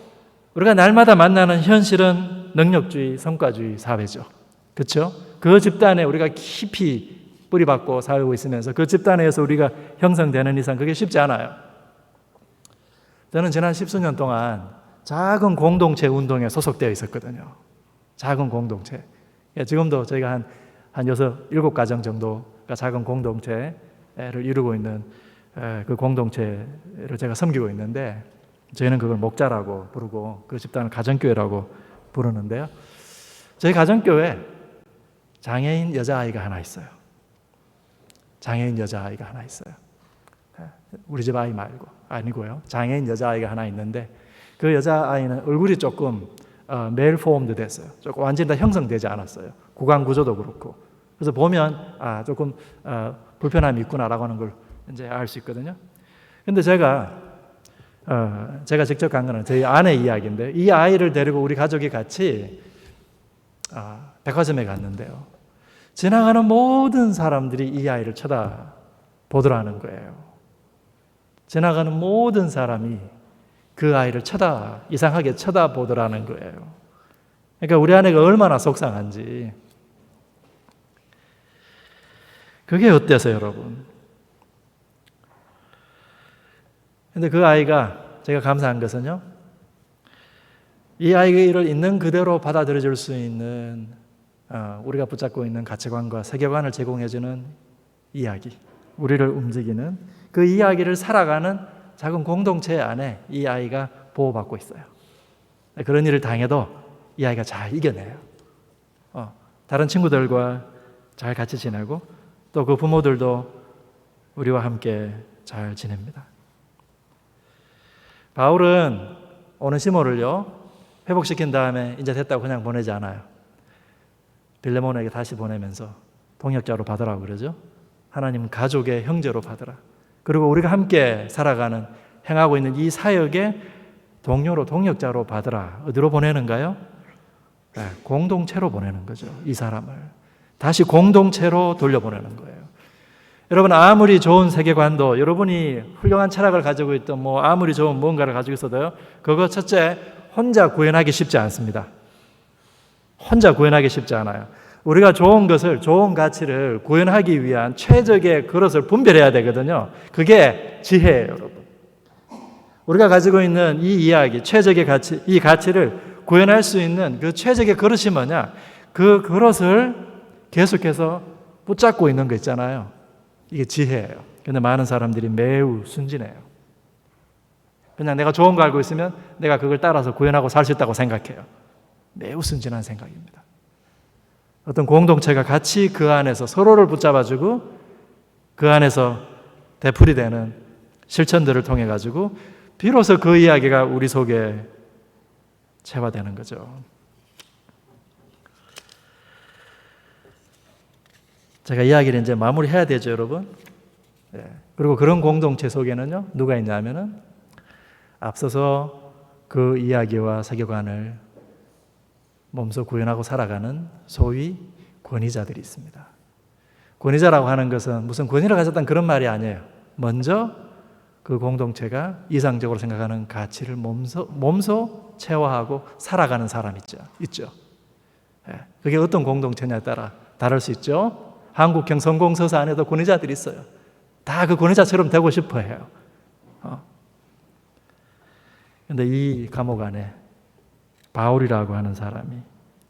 우리가 날마다 만나는 현실은 능력주의, 성과주의 사회죠. 그렇죠? 그 집단에 우리가 깊이 뿌리박고 살고 있으면서 그 집단에서 우리가 형성되는 이상 그게 쉽지 않아요. 저는 지난 10수년 동안 작은 공동체 운동에 소속되어 있었거든요. 작은 공동체. 지금도 저희가 한 6, 7가정 정도가 작은 공동체 이루고 있는 그 공동체를 제가 섬기고 있는데, 저희는 그걸 목자라고 부르고 그 집단을 가정교회라고 부르는데요. 저희 가정교회 장애인 여자아이가 하나 있어요. 장애인 여자아이가 하나 있어요. 우리 집 아이 말고 아니고요. 장애인 여자아이가 하나 있는데, 그 여자아이는 얼굴이 조금 멜포음드 됐어요. 조금 완전히 다 형성되지 않았어요. 구강 구조도 그렇고. 그래서 보면 조금 불편함이 있구나라고 하는 걸 이제 알 수 있거든요. 근데 제가 직접 간 거는 저희 아내 이야기인데, 이 아이를 데리고 우리 가족이 같이 백화점에 갔는데요. 지나가는 모든 사람들이 이 아이를 쳐다보더라는 거예요. 지나가는 모든 사람이 그 아이를 이상하게 쳐다보더라는 거예요. 그러니까 우리 아내가 얼마나 속상한지. 그게 어때서 여러분? 근데 그 아이가, 제가 감사한 것은요, 이 아이를 있는 그대로 받아들여 줄 수 있는 우리가 붙잡고 있는 가치관과 세계관을 제공해주는 이야기, 우리를 움직이는 그 이야기를 살아가는 작은 공동체 안에 이 아이가 보호받고 있어요. 그런 일을 당해도 이 아이가 잘 이겨내요. 다른 친구들과 잘 같이 지내고, 또 그 부모들도 우리와 함께 잘 지냅니다. 바울은 오네시모를요, 회복시킨 다음에 이제 됐다고 그냥 보내지 않아요. 빌레몬에게 다시 보내면서 동역자로 받으라고 그러죠. 하나님 가족의 형제로 받으라. 그리고 우리가 함께 살아가는, 행하고 있는 이 사역의 동료로, 동역자로 받으라. 어디로 보내는가요? 공동체로 보내는 거죠. 이 사람을 다시 공동체로 돌려보내는 거예요. 여러분, 아무리 좋은 세계관도, 여러분이 훌륭한 철학을 가지고 있던 아무리 좋은 무언가를 가지고 있어도요, 그거 첫째 혼자 구현하기 쉽지 않습니다. 혼자 구현하기 쉽지 않아요. 우리가 좋은 것을, 좋은 가치를 구현하기 위한 최적의 그릇을 분별해야 되거든요. 그게 지혜예요, 여러분. 우리가 가지고 있는 이 이야기, 최적의 가치, 이 가치를 구현할 수 있는 그 최적의 그릇이 뭐냐? 그 그릇을 계속해서 붙잡고 있는 거 있잖아요. 이게 지혜예요. 근데 많은 사람들이 매우 순진해요. 그냥 내가 좋은 거 알고 있으면 내가 그걸 따라서 구현하고 살 수 있다고 생각해요. 매우 순진한 생각입니다. 어떤 공동체가 같이 그 안에서 서로를 붙잡아주고 그 안에서 되풀이되는 실천들을 통해 가지고 비로소 그 이야기가 우리 속에 체화되는 거죠. 제가 이야기를 이제 마무리해야 되죠, 여러분. 그리고 그런 공동체 속에는요, 누가 있냐면은 앞서서 그 이야기와 세계관을 몸소 구현하고 살아가는 소위 권위자들이 있습니다. 권위자라고 하는 것은 무슨 권위를 가졌다는 그런 말이 아니에요. 먼저 그 공동체가 이상적으로 생각하는 가치를 몸소 체화하고 살아가는 사람 있죠. 그게 어떤 공동체냐에 따라 다를 수 있죠. 한국형 성공서사 안에도 권위자들이 있어요. 다 그 권위자처럼 되고 싶어 해요. 그런데 이 감옥 안에 바울이라고 하는 사람이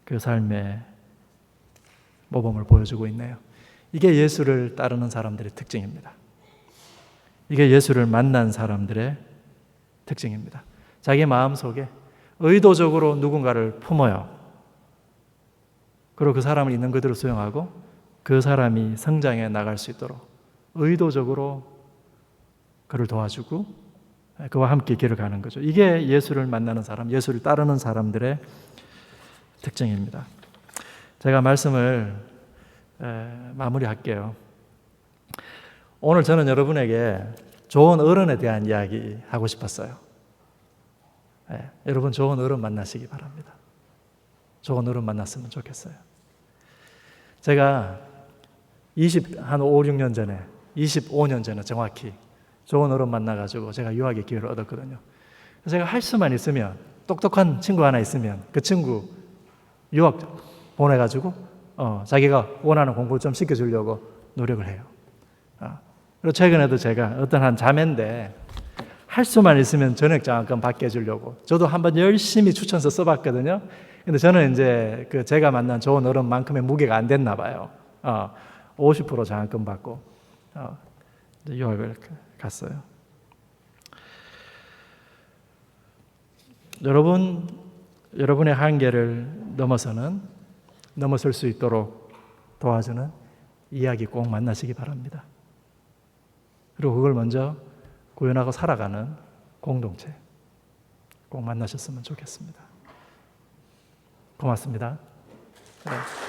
그 삶의 모범을 보여주고 있네요. 이게 예수를 따르는 사람들의 특징입니다. 이게 예수를 만난 사람들의 특징입니다. 자기 마음속에 의도적으로 누군가를 품어요. 그리고 그 사람을 있는 그대로 수용하고 그 사람이 성장해 나갈 수 있도록 의도적으로 그를 도와주고 그와 함께 길을 가는 거죠. 이게 예수를 만나는 사람, 예수를 따르는 사람들의 특징입니다. 제가 말씀을 마무리할게요. 오늘 저는 여러분에게 좋은 어른에 대한 이야기 하고 싶었어요. 여러분 좋은 어른 만나시기 바랍니다. 좋은 어른 만났으면 좋겠어요. 제가 한 5, 6년 전에, 25년 전에 정확히 좋은 어른 만나가지고 제가 유학의 기회를 얻었거든요. 그래서 제가 할 수만 있으면, 똑똑한 친구 하나 있으면 그 친구 유학 보내가지고 자기가 원하는 공부를 좀 시켜주려고 노력을 해요. 그리고 최근에도 제가 어떤 한 자매인데 할 수만 있으면 전액 장학금 받게 해주려고 저도 한번 열심히 추천서 써봤거든요. 근데 저는 이제 제가 만난 좋은 어른만큼의 무게가 안 됐나 봐요. 50% 장학금 받고. 유학을 갔어요. 여러분의 한계를 넘어설 수 있도록 도와주는 이야기 꼭 만나시기 바랍니다. 그리고 그걸 먼저 구현하고 살아가는 공동체 꼭 만나셨으면 좋겠습니다. 고맙습니다. 네.